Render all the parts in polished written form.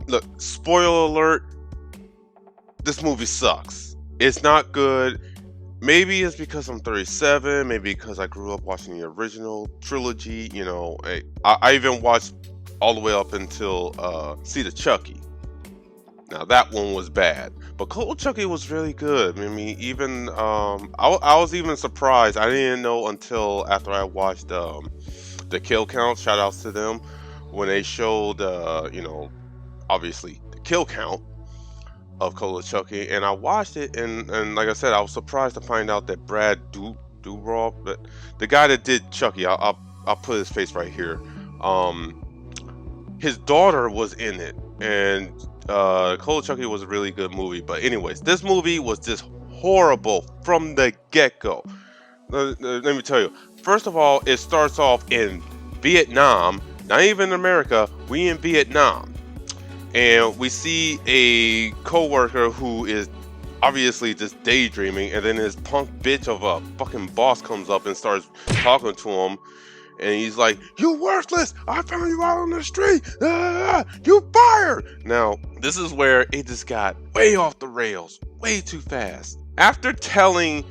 look, spoiler alert, this movie sucks. It's not good. Maybe it's because I'm 37, maybe because I grew up watching the original trilogy. I even watched all the way up until Seed of Chucky. Now that one was bad, but Cult of Chucky was really good. I mean, even I was even surprised. I didn't know until after I watched the kill count. Shout outs to them when they showed obviously the kill count of Cult of Chucky, and I watched it, and like I said, I was surprised to find out that Brad Dourif, the guy that did Chucky, I'll put his face right here. His daughter was in it, and Cult of Chucky was a really good movie. But anyways, this movie was just horrible from the get-go. Let me tell you. First of all, it starts off in Vietnam, not even America. We in Vietnam. And we see a co-worker who is obviously just daydreaming, and then this punk bitch of a fucking boss comes up and starts talking to him, and he's like, "You worthless! I found you out on the street! You fired!" Now, this is where it just got way off the rails, way too fast. After telling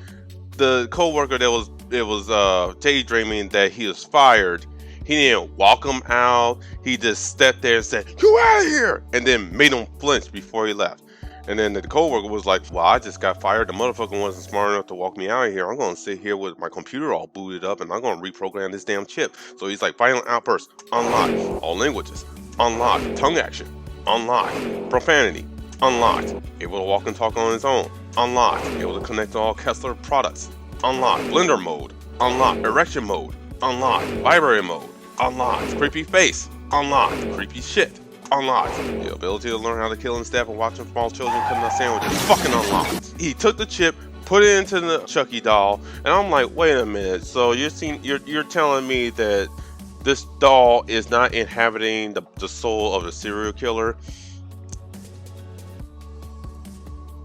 the co-worker that was daydreaming that he was fired, he didn't walk him out. He just stepped there and said, "You out of here!" and then made him flinch before he left. And then the coworker was like, "Well, I just got fired. The motherfucker wasn't smart enough to walk me out of here. I'm going to sit here with my computer all booted up, and I'm going to reprogram this damn chip." So he's like, violent outburst, unlocked. All languages, unlocked. Tongue action, unlocked. Profanity, unlocked. Able to walk and talk on his own, unlocked. Able to connect to all Kessler products, unlocked. Blender mode, unlocked. Erection mode, unlocked. Library mode, unlocked. Creepy face, unlocked. Creepy shit, unlocked. The ability to learn how to kill and stab and watching small children cutting up sandwiches, fucking unlocked. He took the chip, put it into the Chucky doll, and I'm like, wait a minute. So you're telling me that this doll is not inhabiting the soul of the serial killer?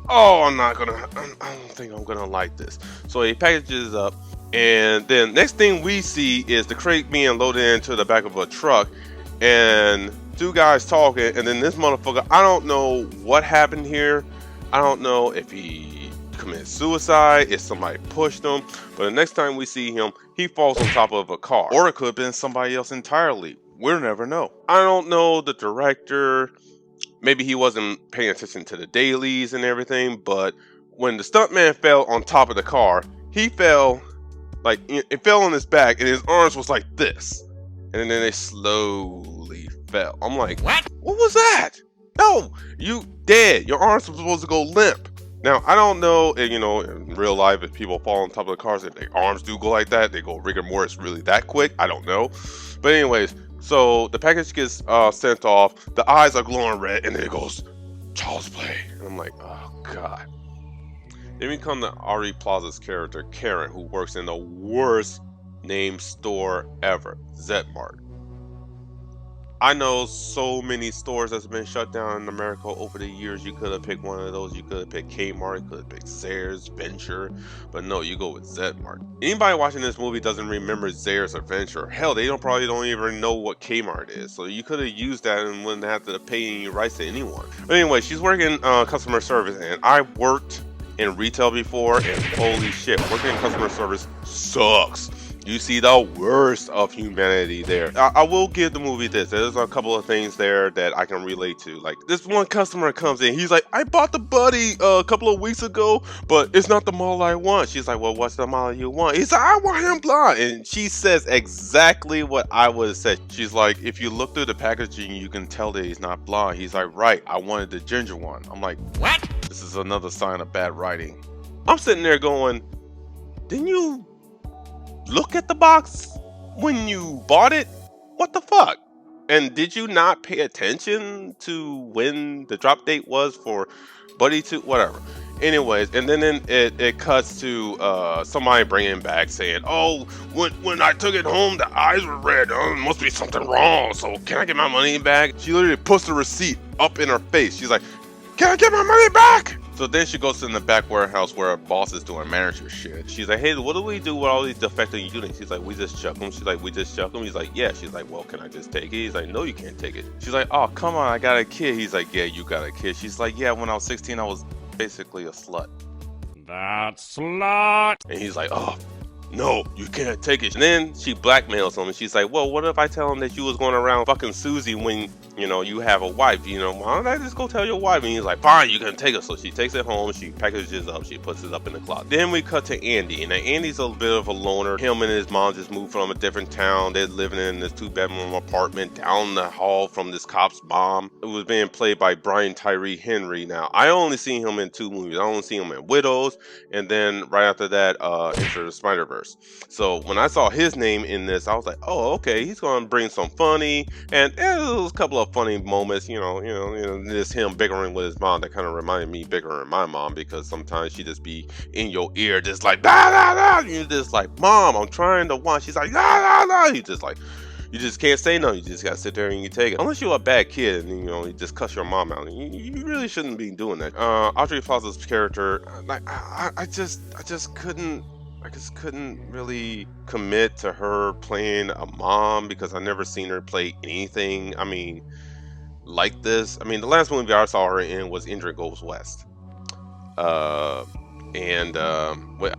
Oh, I don't think I'm gonna like this. So he packages up, and then next thing we see is the crate being loaded into the back of a truck, and two guys talking, and then this motherfucker, I don't know what happened here. I don't know if he committed suicide, if somebody pushed him, but the next time we see him, he falls on top of a car. Or it could have been somebody else entirely. We'll never know. I don't know the director. Maybe he wasn't paying attention to the dailies and everything, but when the stuntman fell on top of the car, he fell, like, it fell on his back, and his arms was like this. And then they slowly fell. I'm like, what was that? No, you dead. Your arms were supposed to go limp. Now, I don't know, in real life, if people fall on top of the cars, if their arms do go like that, they go rigor mortis really that quick. I don't know. But anyways, so the package gets sent off. The eyes are glowing red, and then it goes, "Child's Play." And I'm like, oh, God. Then we come to Ari Plaza's character, Karen, who works in the worst named store ever, Zmart. I know so many stores that's been shut down in America over the years. You could have picked one of those. You could have picked Kmart, you could have picked Zayre's, Venture, but no, you go with Zmart. Anybody watching this movie doesn't remember Zayre's or Venture. Hell, they probably don't even know what Kmart is. So you could have used that and wouldn't have to pay any rights to anyone. But anyway, she's working customer service, and I worked in retail before, and holy shit, working in customer service sucks. You see the worst of humanity there. I will give the movie this. There's a couple of things there that I can relate to. Like, this one customer comes in. He's like, "I bought the Buddy a couple of weeks ago, but it's not the model I want." She's like, "Well, what's the model you want?" He's like, "I want him blonde." And she says exactly what I would have said. She's like, "If you look through the packaging, you can tell that he's not blonde." He's like, "Right, I wanted the ginger one." I'm like, what? This is another sign of bad writing. I'm sitting there going, didn't you look at the box when you bought it? What the fuck? And did you not pay attention to when the drop date was for Buddy 2? Whatever. Anyways, and then it cuts to somebody bringing back saying, "Oh, when I took it home, the eyes were red. Oh, must be something wrong. So can I get my money back?" She literally puts the receipt up in her face. She's like, "Can I get my money back?" So then she goes in the back warehouse where her boss is doing manager shit. She's like, hey, what do we do with all these defective units? He's like, we just chuck them. She's like, we just chuck them? He's like, yeah. She's like, well, can I just take it? He's like, no, you can't take it. She's like, oh, come on, I got a kid. He's like, yeah, you got a kid. She's like, yeah, when I was 16, I was basically a slut. That slut! And he's like, oh, no, you can't take it. And then she blackmails him, and she's like, well, what if I tell him that you was going around fucking Susie when, you know, you have a wife? You know, why don't I just go tell your wife? And he's like, fine, you can take it. So she takes it home, she packages it up, she puts it up in the closet. Then we cut to Andy, and Andy's a bit of a loner. Him and his mom just moved from a different town. They're living in this 2-bedroom apartment down the hall from this cop's mom. It was being played by Brian Tyree Henry. Now, I only seen him in 2 movies. I only seen him in Widows, and then right after that, Into the Spider-Verse. So when I saw his name in this, I was like, oh, okay, he's gonna bring some funny, and there was a couple of funny moments, you know, this him bickering with his mom that kind of reminded me bickering my mom, because sometimes she just be in your ear, just like, da da da, you just like, mom, I'm trying to watch. She's like, da da da, you just like, you just can't say no. You just gotta sit there and you take it. Unless you're a bad kid and you just cuss your mom out. You really shouldn't be doing that. Audrey Plaza's character, like, I just couldn't really commit to her playing a mom, because I never seen her play anything, I mean, like this. I mean, the last movie I saw her in was Indra Goes West. With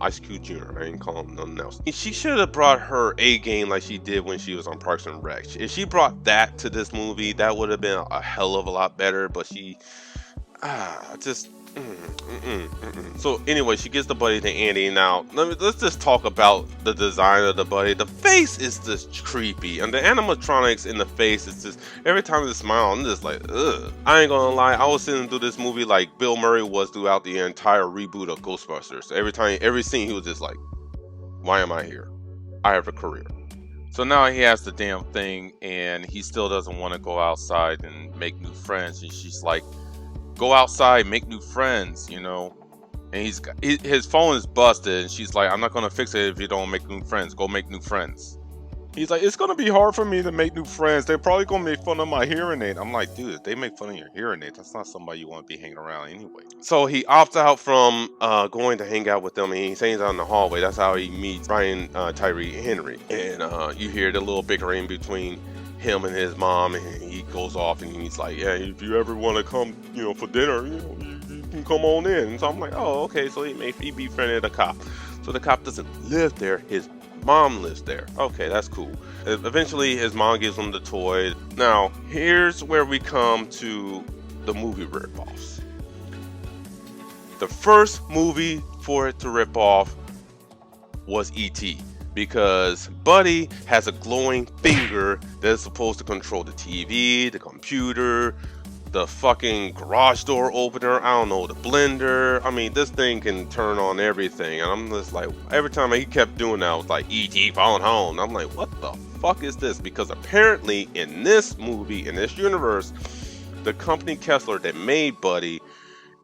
Ice Cube Jr. I ain't call him nothing else. She should have brought her A game like she did when she was on Parks and Rec. If she brought that to this movie, that would have been a hell of a lot better, but she, just... So anyway, she gives the buddy to Andy. Now let's just talk about the design of the buddy. The face is just creepy, and the animatronics in the face is just, every time they smile, I'm just like, ugh. I ain't gonna lie, I was sitting through this movie like Bill Murray was throughout the entire reboot of Ghostbusters. Every scene he was just like, why am I here? I have a career. So now he has the damn thing, and he still doesn't want to go outside and make new friends. And she's like, go outside, make new friends, you know. And his phone is busted, and she's like, I'm not gonna fix it if you don't make new friends. Go make new friends. He's like, it's gonna be hard for me to make new friends. They're probably gonna make fun of my hearing aid. I'm like, dude, if they make fun of your hearing aid, that's not somebody you want to be hanging around anyway. So he opts out from going to hang out with them, and he's hanging out in the hallway. That's how he meets Brian Tyree Henry. And you hear the little bickering between him and his mom, and he goes off and he's like, yeah, if you ever want to come, you know, for dinner, you know, you can come on in. And so I'm like, oh, okay. So he befriended a cop. So the cop doesn't live there, his mom lives there. Okay, that's cool. Eventually his mom gives him the toy. Now here's where we come to the movie rip-offs. The first movie for it to rip off was E.T., because Buddy has a glowing finger that is supposed to control the TV, the computer, the fucking garage door opener, I don't know, the blender. I mean, this thing can turn on everything. And I'm just like, every time he kept doing that, I was like, E.T. phone home. I'm like, what the fuck is this? Because apparently in this movie, in this universe, the company Kessler that made Buddy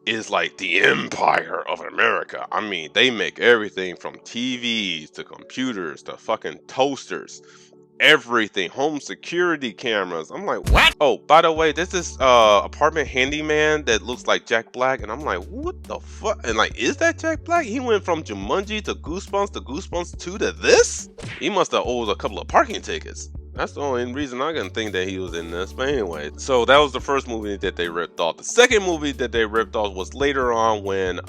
is like the empire of America. I mean, they make everything from TVs to computers to fucking toasters, everything, home security cameras. I'm like, what? Oh, by the way, this is apartment handyman that looks like Jack Black, and I'm like, what the fuck? And like, is that Jack Black? He went from Jumanji to Goosebumps 2 to this? He must have owed a couple of parking tickets. That's the only reason I can think that he was in this. But anyway, so that was the first movie that they ripped off. The second movie that they ripped off was later on when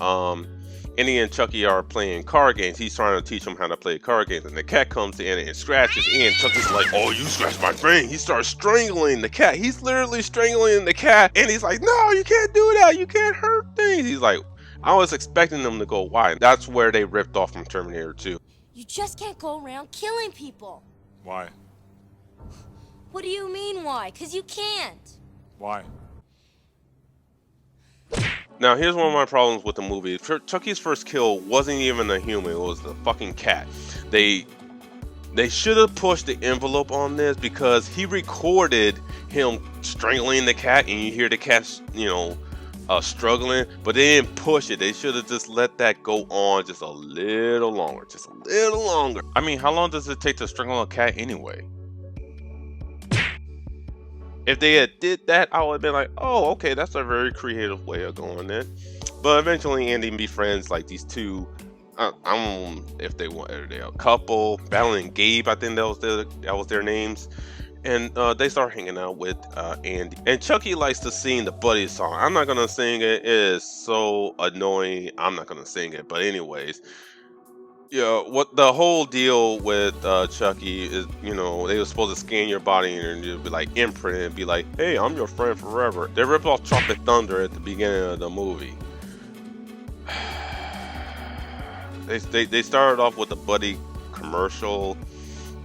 Andy and Chucky are playing card games. He's trying to teach them how to play card games, and the cat comes in and scratches in. Chucky's like, oh, you scratched my brain. He starts strangling the cat. He's literally strangling the cat, and he's like, no, you can't do that. You can't hurt things. He's like, I was expecting them to go, why? That's where they ripped off from Terminator 2. You just can't go around killing people. Why? What do you mean, why? 'Cause you can't. Why? Now, here's one of my problems with the movie. Chucky's first kill wasn't even a human. It was the fucking cat. They should have pushed the envelope on this, because he recorded him strangling the cat, and you hear the cat, you know, struggling, but they didn't push it. They should have just let that go on just a little longer. Just a little longer. I mean, how long does it take to strangle a cat anyway? If they had did that, I would have been like, oh, okay, that's a very creative way of going it. But eventually, Andy befriends like these two. I don't know if are they a couple. Val and Gabe, I think that was their names. And they start hanging out with Andy. And Chucky likes to sing the Buddy song. I'm not gonna sing it. It is so annoying. I'm not gonna sing it. But anyways, yeah, what the whole deal with Chucky is, they were supposed to scan your body and you'd be like imprint and be like, hey, I'm your friend forever. They rip off Tropic Thunder at the beginning of the movie. They started off with a Buddy commercial,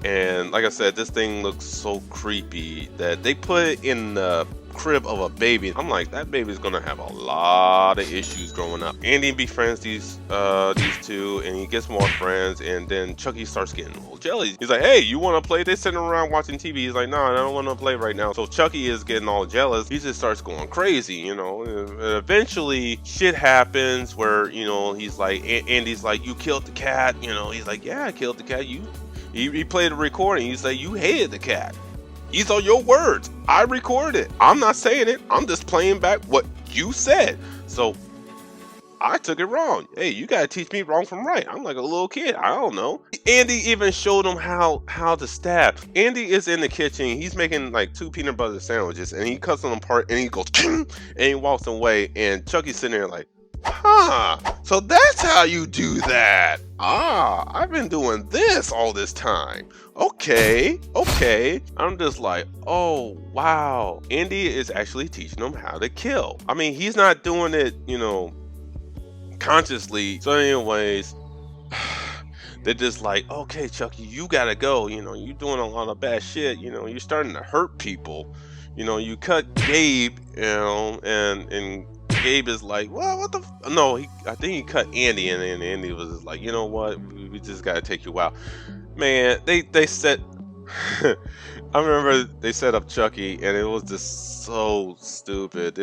and like I said, this thing looks so creepy that they put it in the crib of a baby. I'm like, that baby's gonna have a lot of issues growing up. Andy befriends these two, and he gets more friends, and then Chucky starts getting a little jealous. He's like, hey, you want to play? They're sitting around watching TV. He's like, no, I don't want to play right now. So Chucky is getting all jealous. He just starts going crazy, and eventually shit happens where, he's like, Andy's like, you killed the cat. He's like, yeah, I killed the cat. He played a recording. He's like, you hated the cat. These are your words. I recorded it. I'm not saying it. I'm just playing back what you said. So I took it wrong. Hey, you gotta teach me wrong from right. I'm like a little kid. I don't know. Andy even showed him how to stab. Andy is in the kitchen. He's making like 2 peanut butter sandwiches, and he cuts them apart, and he goes, and he walks away. And Chucky's sitting there like, so that's how you do that. I've been doing this all this time. Okay. I'm just like, oh, wow. Andy is actually teaching them how to kill. I mean, he's not doing it, consciously. So anyways, they're just like, okay, Chucky, you gotta go. You're doing a lot of bad shit. You're starting to hurt people. You cut Gabe, and Gabe is like, well, what the? No, I think he cut Andy, and then Andy was just like, you know what? We just gotta take you out. Man, they set. I remember they set up Chucky, and it was just so stupid.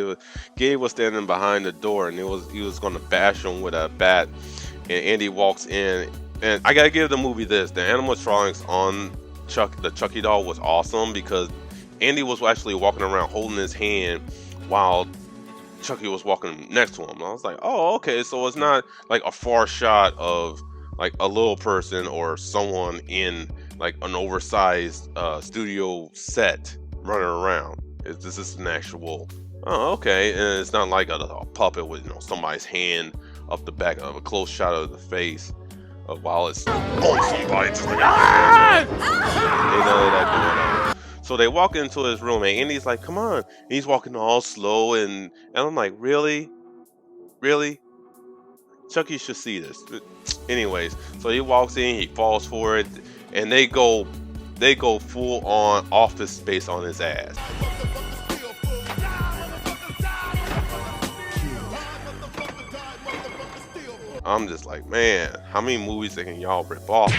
Gabe was standing behind the door, and he was gonna bash him with a bat, and Andy walks in, and I gotta give the movie this: the animatronics on the Chucky doll was awesome, because Andy was actually walking around holding his hand while Chucky was walking next to him. And I was like, oh, okay, so it's not like a far shot of like a little person or someone in like an oversized studio set running around. This is an actual, oh, okay, and it's not like a puppet with somebody's hand up the back of a close shot of the face while it's on somebody. Just like, ain't none of that going on. So they walk into his room, and Andy's like, come on. And he's walking all slow, and I'm like, really? Chucky should see this. Anyways, so he walks in, he falls for it, and they go full on Office Space on his ass. I'm just like, man, how many movies can y'all rip off?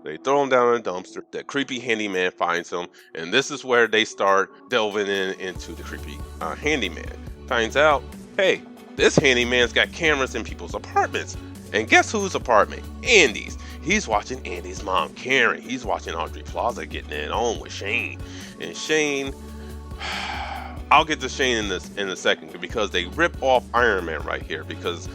They throw him down in a dumpster. The creepy handyman finds him, and this is where they start delving into the creepy handyman. Finds out, hey, this handyman's got cameras in people's apartments. And guess whose apartment? Andy's. He's watching Andy's mom, Karen. He's watching Audrey Plaza getting it on with Shane. And Shane, I'll get to Shane in a second, because they rip off Iron Man right here, because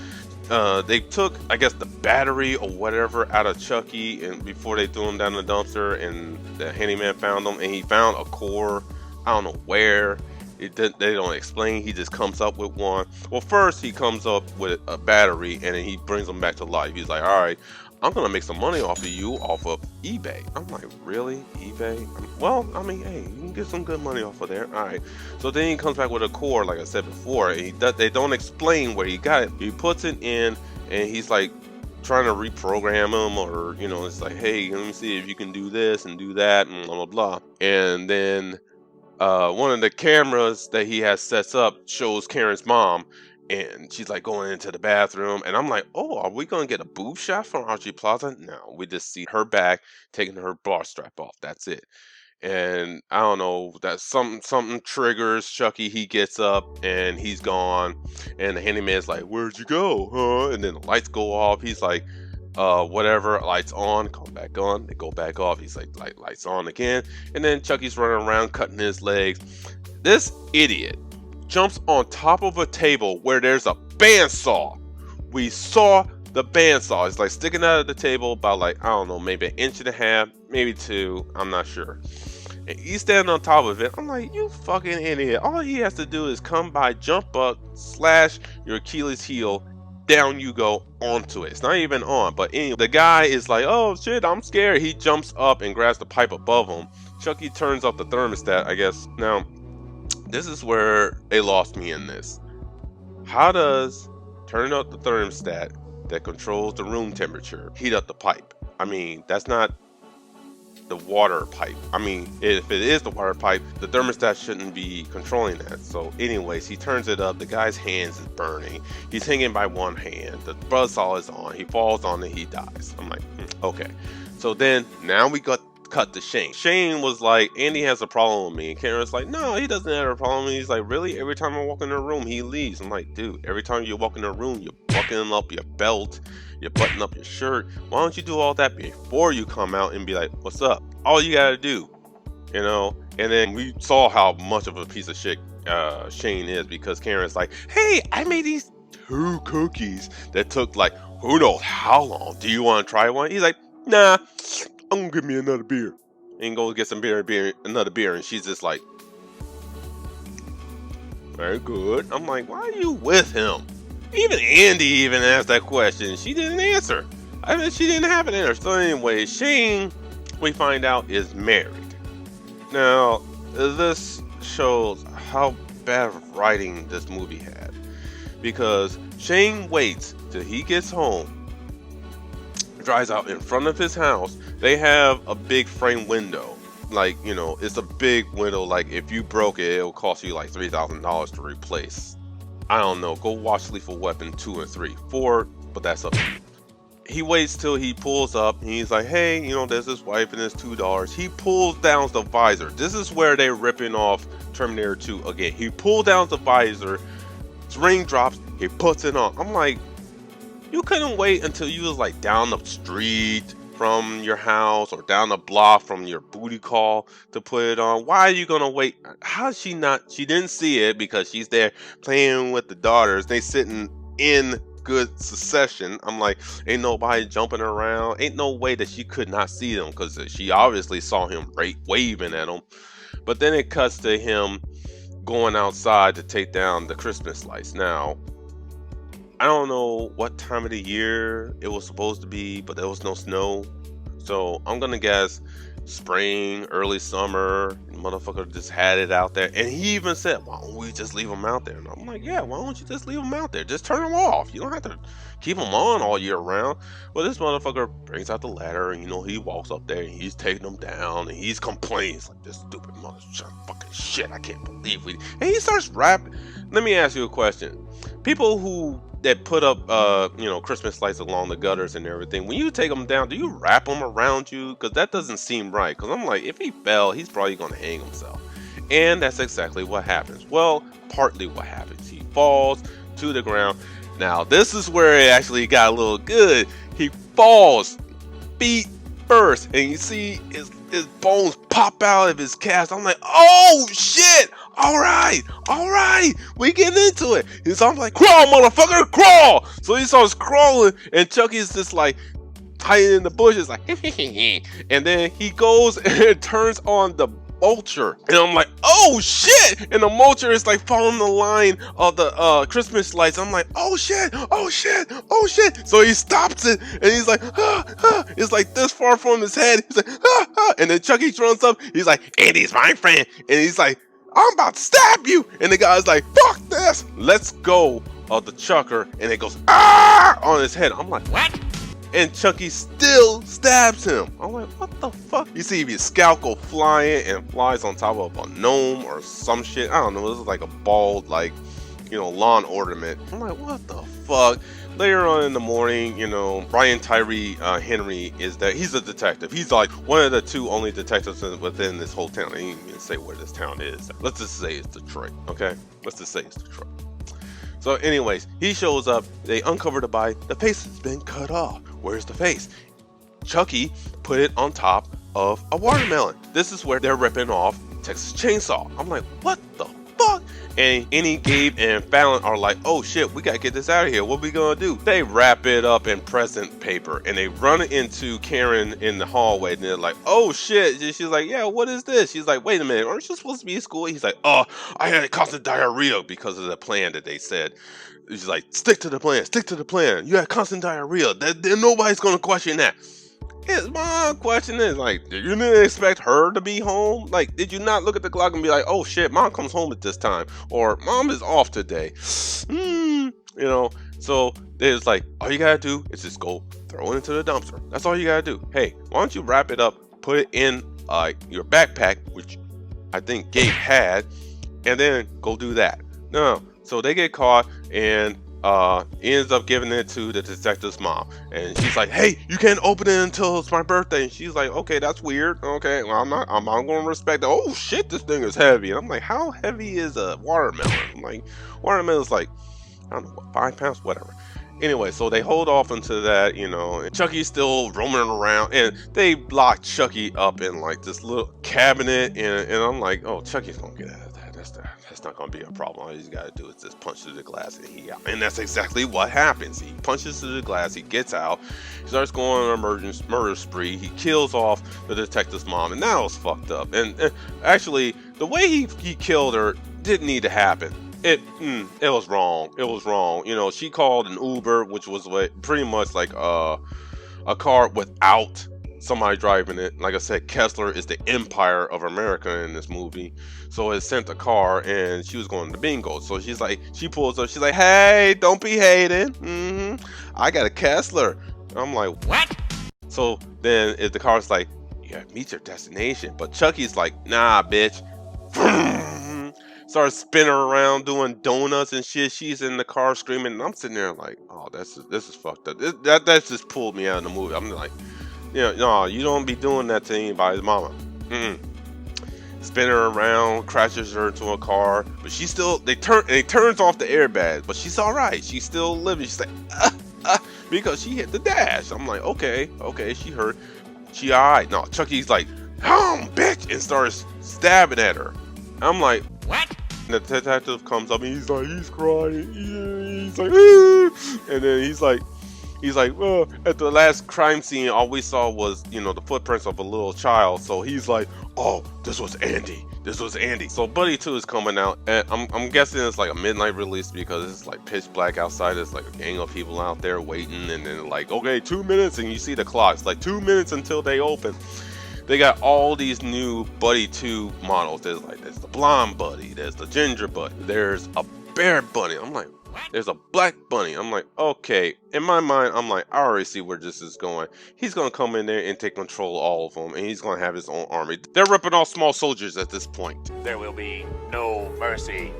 they took, I guess, the battery or whatever out of Chucky, and before they threw him down the dumpster, and the handyman found him, and he found a core. I don't know where. They don't explain. He just comes up with one. Well, first he comes up with a battery, and then he brings them back to life. He's like, all right, I'm gonna make some money off of you off of eBay. I'm like, really? eBay? Well, I mean, hey, you can get some good money off of there. All right. So then he comes back with a core, like I said before. And they don't explain where he got it. He puts it in, and he's like trying to reprogram him, or it's like, hey, let me see if you can do this and do that, and blah blah blah. And then one of the cameras that he has sets up shows Karen's mom, and she's like going into the bathroom, and I'm like, oh, are we gonna get a boob shot from Audrey Plaza? No, we just see her back taking her bra strap off. That's it. And I don't know, that something triggers Chucky. He gets up and he's gone, and the handyman's like, where'd you go, huh? And then the lights go off. He's like, whatever, lights on, come back on, they go back off. He's like, lights on again. And then Chucky's running around cutting his legs. This idiot jumps on top of a table where there's a bandsaw. We saw the bandsaw. It's like sticking out of the table about like, I don't know, maybe 1.5 inches, maybe 2, I'm not sure. And he's standing on top of it. I'm like, you fucking idiot. All he has to do is come by, jump up, slash your Achilles heel, down you go onto it. It's not even on. But anyway, the guy is like, oh shit, I'm scared. He jumps up and grabs the pipe above him. Chucky turns up the thermostat, I guess. Now, this is where they lost me in this. How does turning up the thermostat that controls the room temperature heat up the pipe? I mean, that's not the water pipe. I mean, if it is the water pipe, the thermostat shouldn't be controlling that. So anyways, he turns it up. The guy's hands is burning. He's hanging by one hand. The buzzsaw is on. He falls on it. He dies. I'm like, okay. So then now we cut to Shane. Shane was like, Andy has a problem with me. And Karen's like, no, he doesn't have a problem. He's like, really? Every time I walk in the room, he leaves. I'm like, dude, every time you walk in the room, you're buckling up your belt, you're buttoning up your shirt. Why don't you do all that before you come out and be like, what's up? All you gotta do, you know? And then we saw how much of a piece of shit Shane is, because Karen's like, hey, I made these 2 cookies that took like, who knows how long. Do you want to try one? He's like, nah, I'm gonna give me another beer. And go get some another beer. And she's just like, very good. I'm like, why are you with him? Even Andy even asked that question. She didn't answer. I mean, she didn't have an answer. So anyway, Shane, we find out, is married. Now, this shows how bad writing this movie had. Because Shane waits till he gets home, drives out in front of his house. They have a big frame window. Like, you know, it's a big window. Like, if you broke it, it'll cost you like $3,000 to replace. I don't know. Go watch Lethal Weapon 2 and 3. 4, but that's up to you. He waits till he pulls up. And he's like, hey, you know, there's his wife and his 2 daughters. He pulls down the visor. This is where they're ripping off Terminator 2 again. He pulled down the visor. His ring drops. He puts it on. I'm like, you couldn't wait until you was like down the street from your house or down the block from your booty call to put it on. Why are you gonna wait? How is she not? She didn't see it because she's there playing with the daughters. They sitting in good succession. I'm like, ain't nobody jumping around. Ain't no way that she could not see them, because she obviously saw him waving at them. But then it cuts to him going outside to take down the Christmas lights. Now, I don't know what time of the year it was supposed to be, but there was no snow. So I'm gonna guess spring, early summer. Motherfucker just had it out there. And he even said, why don't we just leave them out there? And I'm like, yeah, why don't you just leave them out there? Just turn them off. You don't have to keep them on all year round. Well, this motherfucker brings out the ladder, and, you know, he walks up there and he's taking them down, and he's complaining. He's like, this stupid motherfucking shit. I can't believe we... And he starts rapping. Let me ask you a question. People that put up, you know, Christmas lights along the gutters and everything, when you take them down, do you wrap them around you? Because that doesn't seem right. Because I'm like, if he fell, he's probably going to hang himself. And that's exactly what happens. Well, partly what happens. He falls to the ground. Now, this is where it actually got a little good. He falls feet first, and you see his bones pop out of his cast. I'm like, oh shit! All right, we getting into it. And so I'm like, crawl, motherfucker, crawl! So he starts crawling, and Chucky's just like hiding in the bushes, like, and then he goes and turns on the mulcher, and I'm like, oh shit! And the mulcher is like following the line of the Christmas lights. I'm like, oh shit! So he stops it, and he's like, it's like this far from his head. He's like, and then Chucky runs up. He's like, Andy's my friend, and he's like, I'm about to stab you. And the guy's like, fuck this. Let's go of the chucker, and it goes on his head. I'm like, what? And Chucky still stabs him. I'm like, what the fuck? You see his scalp go flying and flies on top of a gnome or some shit. I don't know. This is like a bald, like, you know, lawn ornament. I'm like, what the fuck? Later on in the morning, you know, Brian Tyree Henry is that he's a detective. He's like one of the 2 only detectives within this whole town. I didn't even say where this town is. Let's just say it's Detroit, okay? Let's just say it's Detroit. So anyways, he shows up, they uncover the body, the face has been cut off. Where's the face? Chucky put it on top of a watermelon. This is where they're ripping off Texas Chainsaw. I'm like, what the fuck? And Annie, Gabe, and Fallon are like, oh shit, we gotta get this out of here. What we gonna do? They wrap it up in present paper and they run into Karen in the hallway and they're like, oh shit. And she's like, yeah, what is this? She's like, wait a minute, aren't you supposed to be in school? He's like, oh, I had constant diarrhea because of the plan that they said. She's like, stick to the plan, stick to the plan. You had constant diarrhea. Nobody's gonna question that. His mom question is like, you didn't expect her to be home? Like, did you not look at the clock and be like, oh shit, mom comes home at this time, or mom is off today? You know, so there's like, all you gotta do is just go throw it into the dumpster. That's all you gotta do. Hey, why don't you wrap it up, put it in your backpack, which I think Gabe had, and then go do that. No, so they get caught and ends up giving it to the detective's mom, and she's like, hey, you can't open it until it's my birthday. And she's like, okay, that's weird. Okay, well, I'm not gonna respect it. Oh shit, this thing is heavy. And I'm like, how heavy is a watermelon? I'm like, watermelon's like, I don't know, what, 5 pounds, whatever. Anyway, so they hold off into that, you know, and Chucky's still roaming around, and they lock Chucky up in like this little cabinet, and I'm like, oh, Chucky's gonna get out of that. That's not gonna be a problem. All he's gotta do is just punch through the glass and he out. And that's exactly what happens. He punches through the glass, he gets out, he starts going on an murder spree, he kills off the detective's mom, and that was fucked up. And actually, the way he killed her didn't need to happen. It was wrong. It was wrong. You know, she called an Uber, which was pretty much like a car without somebody driving it. Like I said, Kessler is the Empire of America in this movie. So it sent a car and she was going to bingo. So she's like, she pulls up, she's like, hey, don't be hating. I got a Kessler. I'm like, what? So then if the car's like, you gotta meet your destination. But Chucky's like, nah, bitch. Starts spinning around doing donuts and shit. She's in the car screaming, and I'm sitting there like, oh, this is fucked up. That just pulled me out of the movie. I'm like, no, you don't be doing that to anybody's mama. Spinning her around, crashes her into a car, but she still, it turns off the airbag, but she's all right. She's still living. She's like, because she hit the dash. I'm like, okay, she hurt. She all right. No, Chucky's like, bitch, and starts stabbing at her. I'm like, what? And the detective comes up and he's crying. He's like, and then he's like, well, at the last crime scene, all we saw was, the footprints of a little child. So he's like, oh, this was Andy. So Buddy 2 is coming out, and I'm guessing it's like a midnight release because it's like pitch black outside. There's like a gang of people out there waiting, and then like, okay, 2 minutes, and you see the clock. It's like 2 minutes until they open. They got all these new Buddy 2 models. There's the blonde Buddy, there's the ginger Buddy, there's a bear Bunny. I'm like, there's a black bunny. I'm like, okay. In my mind, I'm like, I already see where this is going. He's going to come in there and take control of all of them, and he's going to have his own army. They're ripping off small soldiers at this point. There will be no mercy.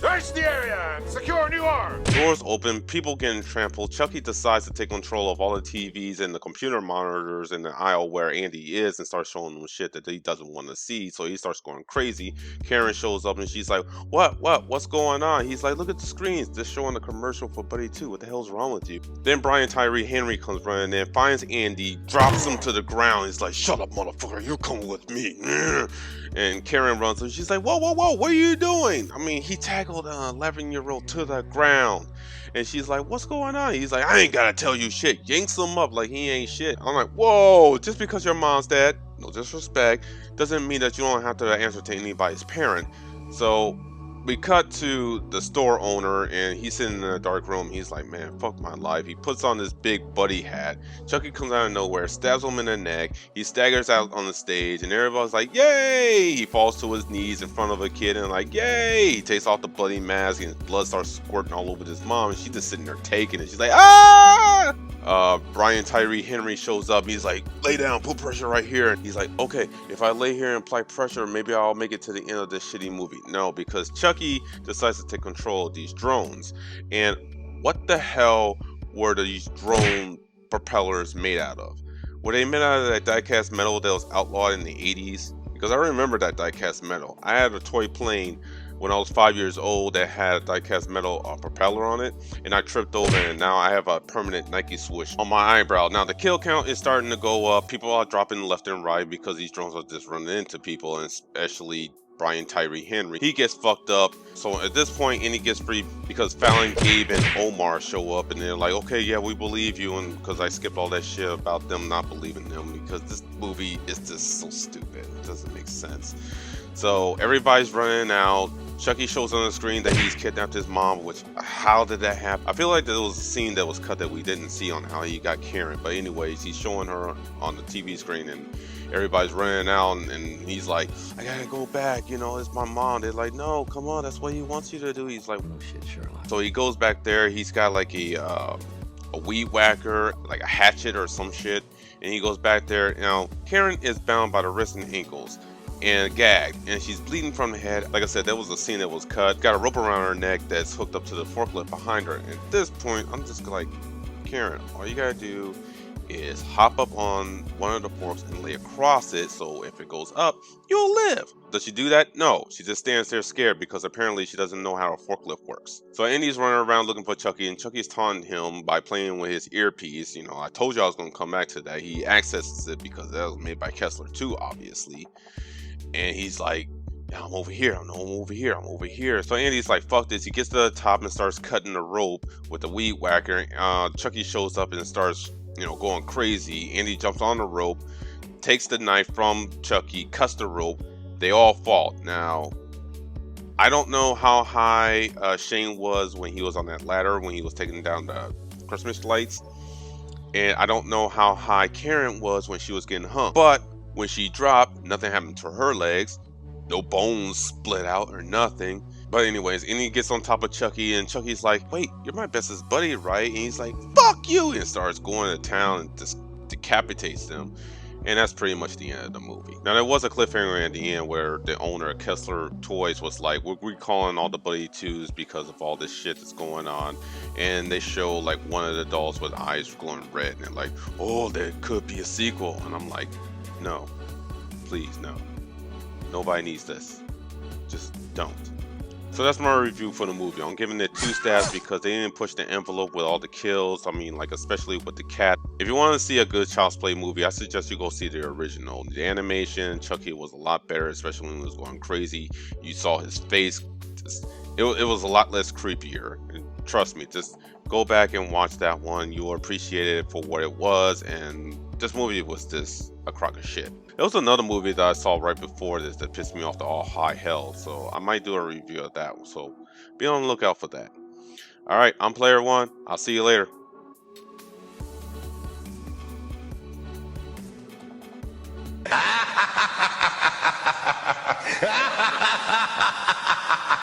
Search the area and secure new arms. Doors open, people getting trampled. Chucky decides to take control of all the TVs and the computer monitors in the aisle where Andy is and starts showing them shit that he doesn't want to see. So he starts going crazy. Karen shows up and she's like, what's going on? He's like, look at the screens. They're showing the commercial for Buddy 2. What the hell's wrong with you? Then Brian Tyree Henry comes running in, finds Andy, drops him to the ground. He's like, shut up, motherfucker. You're coming with me. And Karen runs and she's like, whoa, what are you doing? I mean, he tackled an 11-year-old to the ground. And she's like, what's going on? He's like, I ain't gotta tell you shit. Yanks him up like he ain't shit. I'm like, whoa, just because your mom's dead, no disrespect, doesn't mean that you don't have to answer to anybody's parent. So we cut to the store owner and he's sitting in a dark room. He's like, man, fuck my life. He puts on this big Buddy hat. Chucky comes out of nowhere, stabs him in the neck. He staggers out on the stage and everybody's like, yay! He falls to his knees in front of a kid and like, yay! He takes off the bloody mask and blood starts squirting all over his mom and she's just sitting there taking it. She's like, ah! Brian Tyree Henry shows up. He's like, lay down, put pressure right here. And he's like, okay, if I lay here and apply pressure, maybe I'll make it to the end of this shitty movie. No, because Chucky decides to take control of these drones. And what the hell were these drone propellers made out of? Were they made out of that die-cast metal that was outlawed in the 80s? Because I remember that die-cast metal. I had a toy plane when I was 5 years old that had a die-cast metal propeller on it, and I tripped over, and now I have a permanent Nike swoosh on my eyebrow. Now the kill count is starting to go up. People are dropping left and right because these drones are just running into people, and especially Brian Tyree Henry. He gets fucked up. So at this point, Indy gets free because Fallon, Gabe, and Omar show up, and they're like, okay, yeah, we believe you. And because I skipped all that shit about them not believing them, because this movie is just so stupid. It doesn't make sense. So everybody's running out. Chucky shows on the screen that he's kidnapped his mom, which, how did that happen? I feel like there was a scene that was cut that we didn't see on how he got Karen. But anyways, he's showing her on the TV screen, and everybody's running out, and he's like, I gotta go back, you know, it's my mom. They're like, no, come on, that's what he wants you to do. He's like, oh shit, Sherlock. So he goes back there. He's got like a weed whacker, like a hatchet or some shit, and he goes back there. Now Karen is bound by the wrists and ankles and gagged, and she's bleeding from the head. Like I said, that was a scene that was cut. Got a rope around her neck that's hooked up to the forklift behind her. And at this point, I'm just like, Karen, all you gotta do is hop up on one of the forks and lay across it, so if it goes up, you'll live. Does she do that? No, she just stands there scared because apparently she doesn't know how a forklift works. So Andy's running around looking for Chucky, and Chucky's taunting him by playing with his earpiece. You know, I told you I was going to come back to that. He accesses it because that was made by Kessler too, obviously. And he's like, yeah, I'm over here, I'm over here, I'm over here. So Andy's like, fuck this. He gets to the top and starts cutting the rope with the weed whacker. Chucky shows up and starts, you know, going crazy. Andy jumps on the rope, takes the knife from Chucky, cuts the rope. They all fall. Now, I don't know how high Shane was when he was on that ladder, when he was taking down the Christmas lights. And I don't know how high Karen was when she was getting hung. But when she dropped, nothing happened to her legs. No bones split out or nothing. But anyways, Indy gets on top of Chucky, and Chucky's like, wait, you're my bestest buddy, right? And he's like, fuck you! And starts going to town and just decapitates them. And that's pretty much the end of the movie. Now, there was a cliffhanger at the end where the owner of Kessler Toys was like, we're recalling all the Buddy 2s because of all this shit that's going on. And they show like one of the dolls with eyes glowing red, and they're like, oh, there could be a sequel. And I'm like, no, please, no. Nobody needs this. Just don't. So that's my review for the movie. I'm giving it 2 stabs because they didn't push the envelope with all the kills. I mean, like, especially with the cat. If you want to see a good Child's Play movie, I suggest you go see the original. The animation, Chucky was a lot better, especially when he was going crazy. You saw his face. It was a lot less creepier. And trust me, just go back and watch that one. You'll appreciate it for what it was. And this movie was just a crock of shit. There was another movie that I saw right before this that pissed me off to all high hell, so I might do a review of that, so be on the lookout for that. Alright, I'm Player One. I'll see you later.